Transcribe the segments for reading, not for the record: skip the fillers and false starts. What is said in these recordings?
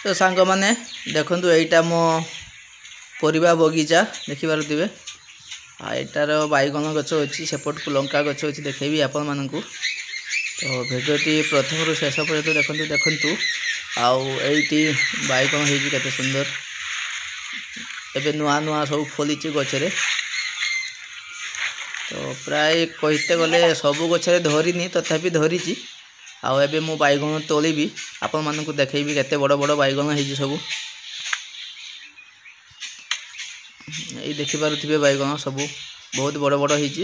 तो सांग मैंने देखु यहीटा मो परिवा बगीचा देखिपे आईटार बैगन गछ अच्छी सेपट को लंका गछ अच्छी देखेबी आपण मानक। तो भिडियोटी प्रथम रु शेष पर्यटन देखु आईटी बैगन होते सुंदर एबे नुआ नुआ सब फली गचरे। तो प्राय कहते गले सबू गचरे धरनी तथापि धरी आबे मु बैगन तोलिबी आपण मानक देखेबी केते बड़ बड़ बैगन है सब ये देखि पारुथिबे बैगन सब बहुत बड़ बड़ होइछि।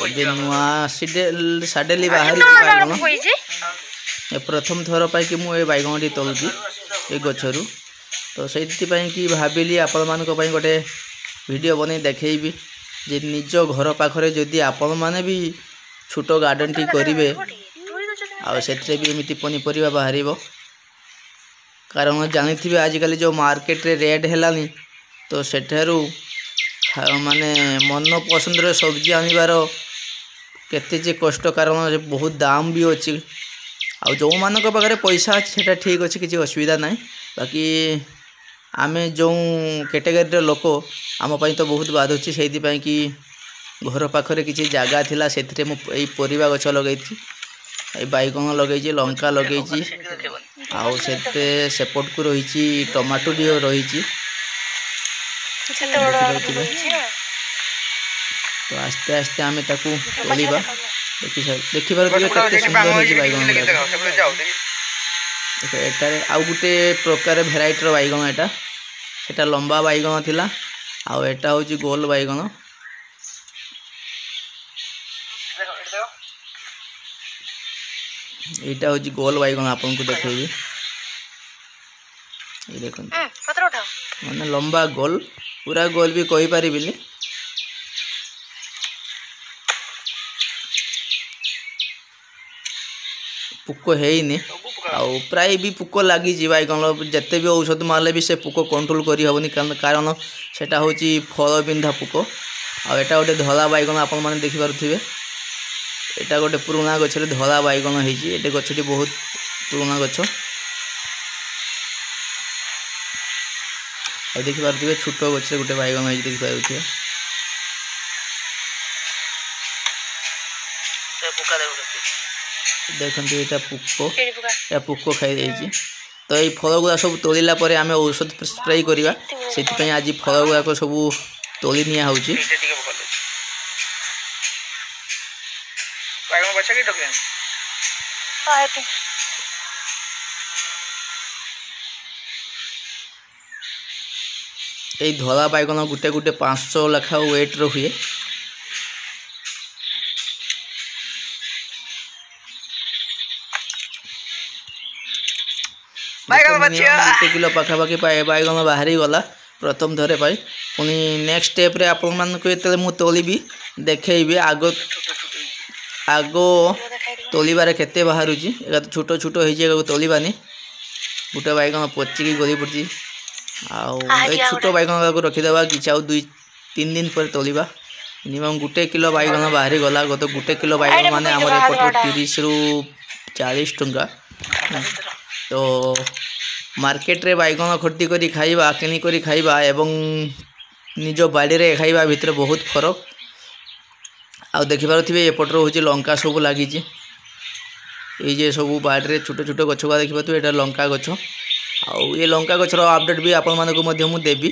एबे नुआ साडेली बाहरी बैगन ए प्रथम थर पाई कि मु ए बैगन टी तोलुछि ए गछरु। तो सेति पई कि भाबिली आपण मानक पई गोटे वीडियो बनै देखेइबी जे निज घर पाखरे जदि आपण माने भी छोटो गार्डन टी करिवे आ सेत्रे भी एमिति पनीपरिया बाहरिबो। कारण जानिथिबे आजिकल जो मार्केट रे रेट हेलानी तो सेठारु माने मन पसंद रे सब्जी आनिबार केते जे कष्ट कारण बहुत दाम भी अछि। आ जो मानक पाखरे पैसा अछि सेटा ठीक अछि किछि असुविधा नै। बाकी आमे जो कैटेगरी रे लोक आम पई तो बहुत बाध अछि सेति पई कि घर पाखरे किछि जागा थिला सेथिरे मु एई परिवा गछ लगैछि ए बैगन लगैछि लंका लगैछि आउ सेते सेपट को रहिछि टमाटो भी रहिछि। तो आस्ते आस्ते आमे ताकू तोलिबा देखि पारुथिबे केते सुंदर होइछि बैगन एटारे आउ गुटे प्रकार भेराइटी रो बैगन एटा सेटा लंबा बैगन थिला आउ एटा होछि गोल बैगन। एटा होछि गोल बैगन आपन को देखेबी ये देखन माने लंबा गोल पूरा गोल भी कहि परिबिनी। पुको हेइनी आउ प्राय भी पुको लागी जी बैगन जत्ते भी औषध मारले भी से पुको कंट्रोल करी हबनी कारण सेटा होछि फल बिंधा पुको। आ एटा गोटे धला बैगन आपन माने देखि पारुथिबे एटा गोटे पुराना गछरे धला बैगन हेछि एटे गछटी बहुत पुराना गछ। ए देखि पारुथिबे छोटो गछरे गोटे बैगन हेछि देखि पारुथिबे देखन एटा पुक्को या पुक्को खाई जाइछि। तो ये फल गुड़ा सब तोलिला परे आमे औषध स्प्रे करिवा सेति पई आज फल गुड़ा को सब तोली निया होछि। बैगन बच्चा के डकलेन ए धला बैगन गुटे गुटे 500 लखा वेट रो हुए। किलो पाखापाखि बैगन बाहरी गला प्रथम थरे पाई पुनी नेक्स्ट स्टेप रे आपण मान को एते मु तोलिबी देखेइबी आगो आगो तोलिबारे केते बाहरुची एगा तो छोटो छोटो होई जे तोलिबानी गुटे बैगन पच्ची की गली पड़ची आउ ए छोटो बैगन को रखि देबा कि आउ 2-3 दिन पर तोलिबा मिनिमम गुटे किलो बैगन बाहरी गला गत गुटे किलो बैगन माने हमर एपट 30 रु 40 टंका। तो मार्केट रे बैगन खर्ती करी खाइबा किनी करी खाइबा एवं निज बाड़ी रे खाइबा भितर बहुत फरक। आ देखि पारुथिबे एपटर होछि लंका सब लागि छि ए जे सब बाड़ी रे छोटो छोटो गछवा देखि पातु एटा लंका गछ आउ ये लंका गछरो अपडेट भी आपण मानको मध्य मु देबी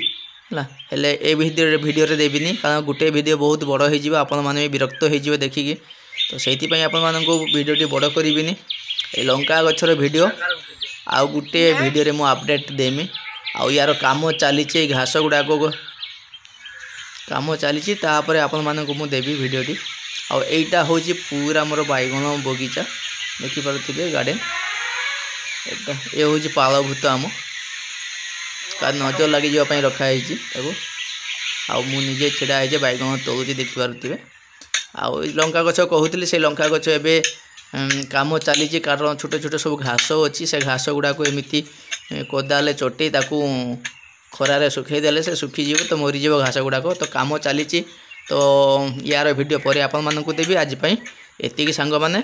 हला हेले ए वीडियो रे देबिनी कारण गुटे वीडियो बहुत बड़ होई जिवो आपण माने विरक्त होई जिवो देखिकी। तो सेति पई आपण मानको वीडियो टी बड़ करिबिनी ए लंका गछरो वीडियो आउ गुटे वीडियो रे मु अपडेट देमी आउ यार काम चली घास गुड़ा को काम चली तापर आपण मानक मु देवी वीडियो टी आउ एटा होची पूरा मोर बैगन बगीचा देखि पारुथिबे गार्डन एटा ए होची पालभूत आम का नजर लगी जो पई रखा हेची ताको आउ मु निजे छेड़ा हे जे बैगन तोलुची देखि पारुथिबे। आउ लंका गछ कहउतली से लंका गछ एबे काम चली कारण छोटे छोटे सब घास अच्छी से घास गुड़ा को एमती कोदाले चटे ताकू खरारे सुखई देले से सुखी जीव तो मरी जीव घास गुड़ाक। तो काम चली तो यार वीडियो पर आपण मानक देवी आज एतिकी सांग माने।